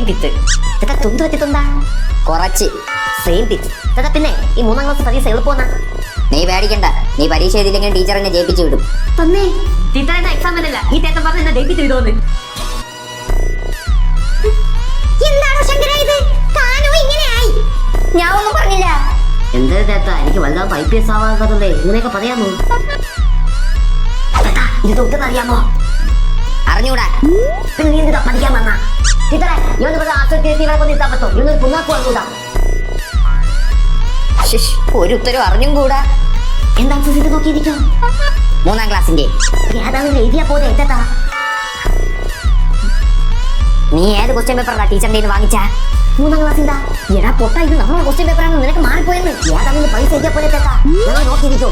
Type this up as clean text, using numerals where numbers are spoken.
തിത്ത്. ഇതൊക്കെ തുന്ത് വെച്ചിട്ടുണ്ടാ കുറച്ച്. സെയിം തിത്ത്. ഇതൊക്കെ പിന്നെ ഈ 3ാം ക്ലാസ് പരീക്ഷ എളുപ്പമെന്നാ. നീ പേടിക്കണ്ട, നീ പരീക്ഷ എഴുതിയില്ലെങ്കിൽ ടീച്ചർ എന്നെ ജയിപ്പിച്ചു വിടും. തന്നെ ടീച്ചറിന്റെ എക്സാമിനല്ല ഈ തേട്ടം പറഞ്ഞ് എന്നെ ജയിപ്പിച്ചു വിടുമെന്ന്. എന്താണോ ശങ്കര ഇത്? കാനോ ഇങ്ങനെയായി? ഞാൻ ഒന്നും പറഞ്ഞില്ല. എന്താ തേട്ട, എനിക്ക് വലുതാവുമ്പോ IPS ആവാതെ ഇങ്ങനെയൊക്കെ പറയാമോ? ഇത് തൊട്ടെന്നറിയാമോ? അറിഞ്ഞൂടാ. പിന്നെ നീ എന്താ പഠിക്കാൻ വന്നാ? ടീച്ചറെ ഇവന്ന് ഇവിടെ ആശുപത്രി ഇവിടെ കൊണ്ട് ഇരുത്താൻ പറ്റും. ഇവന്നൊരു പുണ്ണാക്ക് വന്നൂടാ. ഒരു ഉത്തരവ് അറിഞ്ഞും കൂടാ. എന്താ ആക്സസ് നോക്കിയിരിക്കോ? 3ാം ക്ലാസ്സിന്റെ. ഏതാണെങ്കിലും എഴുതിയാ പോലെ എത്താ. നീ ഏത് ക്വസ്റ്റ്യൻ പേപ്പറാ ടീച്ചറിന്റെ വാങ്ങിച്ചാ? 3ാം ക്ലാസ്സിന്റെ. എടാ പൊട്ട, ഇത് നമ്മളെ ക്വസ്റ്റ്യൻ പേപ്പറാണ്, നിനക്ക് മാറിപ്പോയെന്ന്. ഏതാണെങ്കിലും പൈസ എഴുതിയാ പോലെ എത്താ. ഞങ്ങൾ നോക്കിയിരിക്കോ.